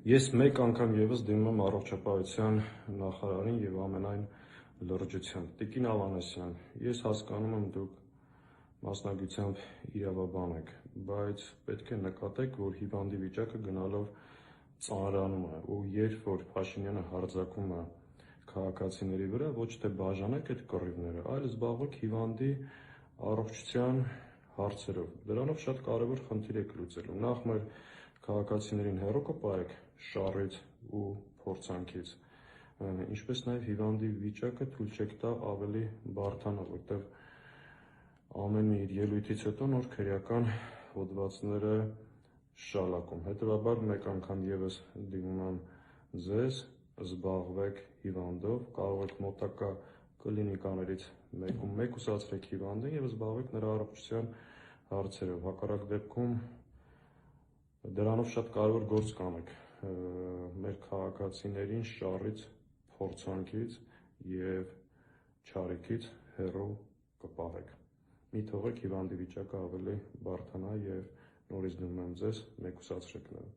Ես մեկ անգամ ևս դիմում եմ առողջապահության նախարարին եւ ամենայն լրջությամբ։ Տիկին Ավանեսյան, ես հասկանում եմ դուք մասնագիտությամբ իրավաբան եք, բայց պետք է նկատեք, որ հիվանդի վիճակը գնալով ծանրանում է, ու երբ որ Փաշինյանը հարձակվում է քաղաքացիների վրա, ոչ թե բաժանեք այդ կռիվները, այլ զբաղվեք հիվանդի առողջության հարցերով։ Դրանով շատ կարևոր խնդիր եք լուծելու։ Նախ մեր քաղաքացիներին հեռու կպահեք շառից ու փորձանքից, ինչպես նաև հիվանդի վիճակը թույլ չեք տա ավելի բարդանա, որտեղ ամեն մի իր ելույթից հետո նոր քրեական հոդվածները շալակում։ Հետևաբար մեկ անգամ ևս դիմում եմ ձեզ, զբաղվեք հիվանդով, կարող եք մոտակա կլինիկաներից մեկում մեկուսացրեք հիվանդին եւ զբաղվեք նրա առողջության հարցերով։ Հակառակ դեպքում դրանով շատ կարևոր գործ կանեք մեր քաղաքացիներին շառից, փորձանքից եւ չարիքից հեռու կպահեք։ Մի թողեք հիվանդի վիճակը ավելի բարդանա եւ նորից դիմում եմ ձեզ, մեկուսացրեք նրան։